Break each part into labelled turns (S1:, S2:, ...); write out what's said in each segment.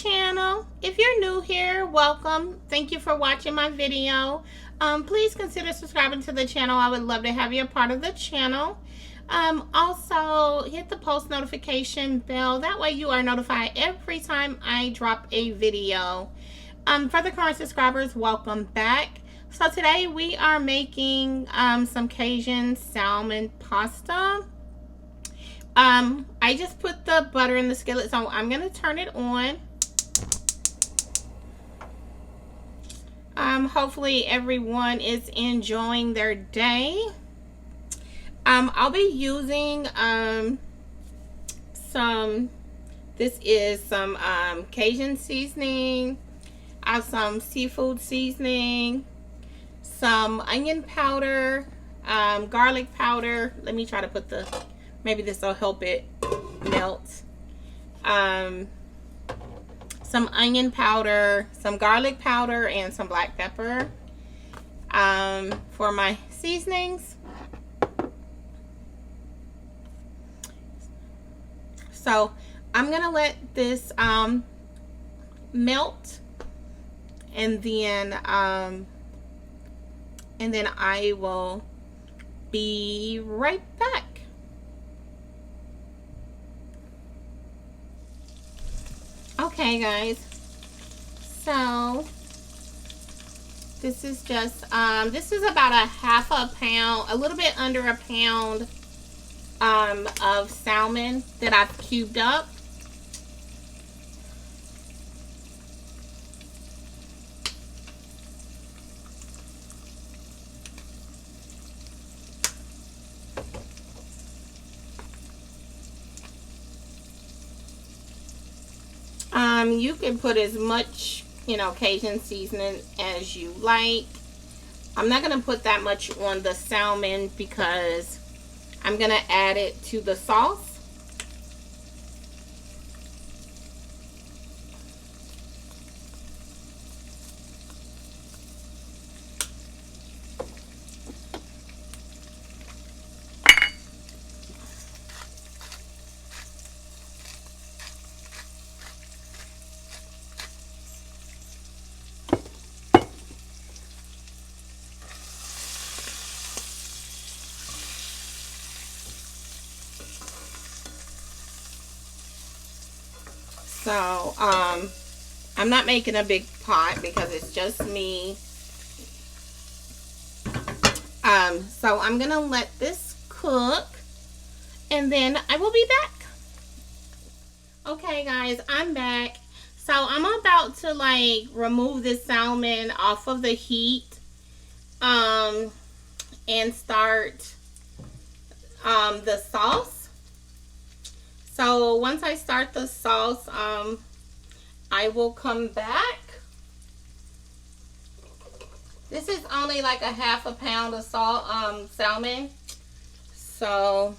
S1: channel. If you're new here, welcome. Thank you for watching my video. Please consider subscribing to the channel. I would love to have you a part of the channel. Also, hit the post notification bell. That way you are notified every time I drop a video. For the current subscribers, welcome back. So today we are making some Cajun salmon pasta. I just put the butter in the skillet, so I'm going to turn it on. Hopefully everyone is enjoying their day. I'll be using this is some Cajun seasoning. I have some seafood seasoning, some onion powder, garlic powder. Let me try to put the, maybe this will help it melt. Some onion powder, some garlic powder, and some black pepper for my seasonings. So I'm gonna let this melt, and then I will be right back. Okay guys, so this is just this is about a half a pound, a little bit under a pound of salmon that I've cubed up. You can put as much, Cajun seasoning as you like. I'm not going to put that much on the salmon because I'm going to add it to the sauce. So, I'm not making a big pot because it's just me. So I'm going to let this cook and then I will be back. Okay guys, I'm back. So I'm about to remove this salmon off of the heat and start the sauce. So once I start the sauce, I will come back. This is only like a half a pound of salmon. So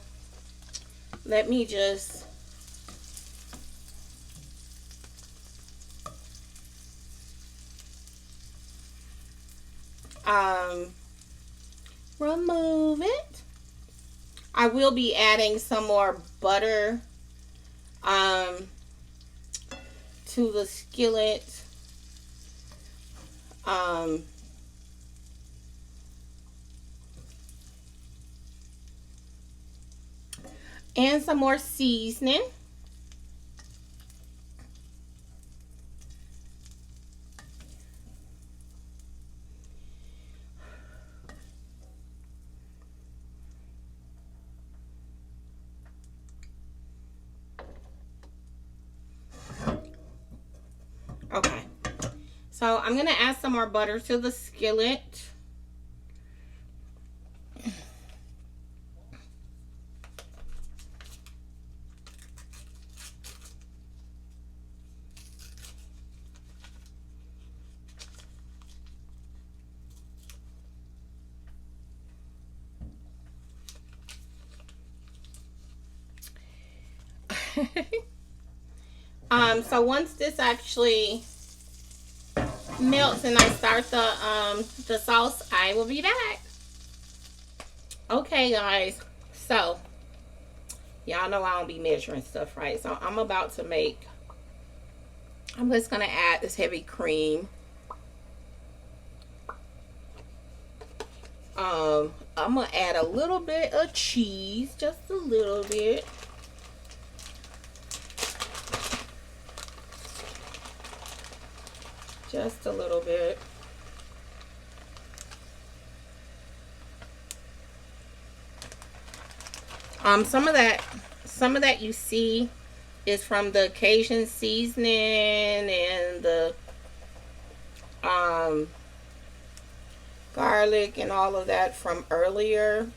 S1: let me just remove it. I will be adding some more butter to the skillet. And some more seasoning. Okay, so I'm gonna add some more butter to the skillet. So once this actually melts and I start the sauce, I will be back. Okay guys, so y'all know I don't be measuring stuff, right? So I'm about to make I'm just gonna add this heavy cream. I'm gonna add a little bit of cheese, just a little bit. Just a little bit. Some of that you see is from the Cajun seasoning and the garlic and all of that from earlier.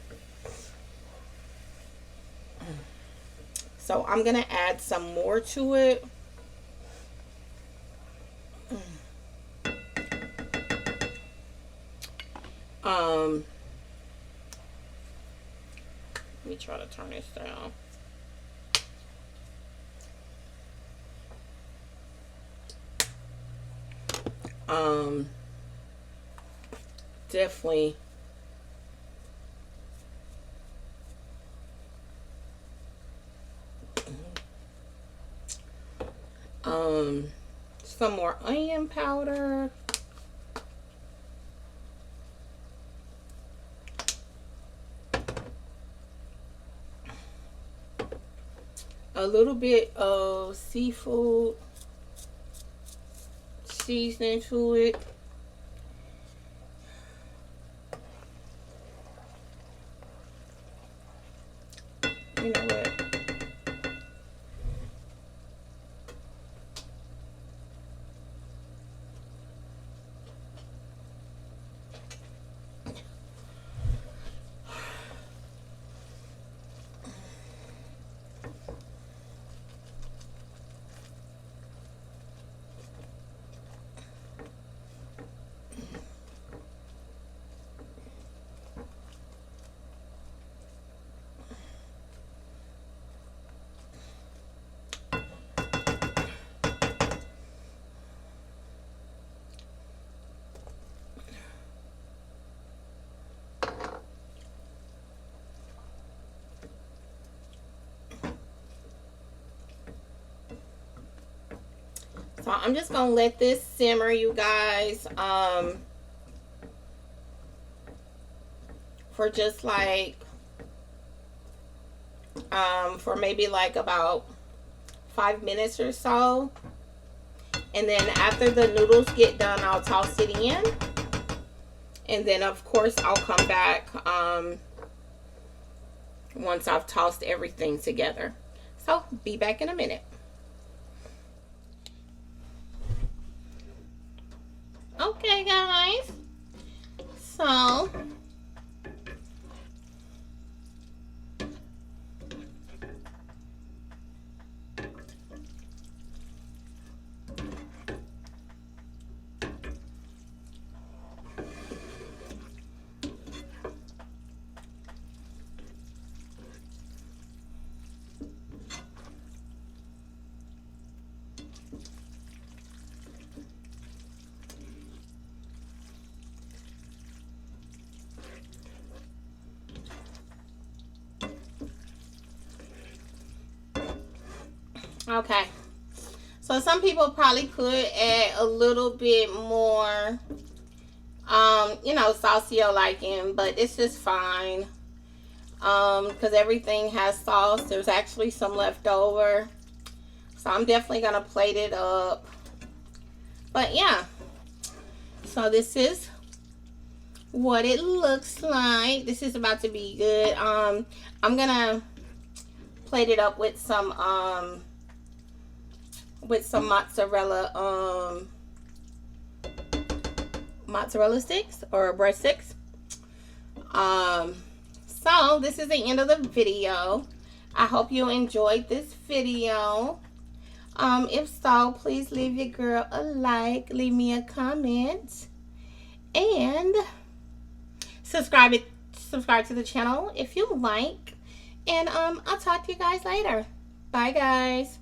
S1: So I'm gonna add some more to it. Let me try to turn this down. Definitely some more onion powder. A little bit of seafood seasoning to it. You know what? So I'm just gonna let this simmer, you guys, for just like for maybe like about 5 minutes or so. And then after the noodles get done, I'll toss it in. And then of course I'll come back once I've tossed everything together. So be back in a minute. Okay, guys. So okay, so some people probably could add a little bit more, you know, sauce to your liking, but it's just fine, because everything has sauce. There's actually some left over, so I'm definitely gonna plate it up. But yeah, so this is what it looks like. This is about to be good. I'm gonna plate it up with some mozzarella sticks or bread sticks. So this is the end of the video. I hope you enjoyed this video. If so, please leave your girl a like, leave me a comment, and subscribe to the channel if you like. And I'll talk to you guys later. Bye, guys.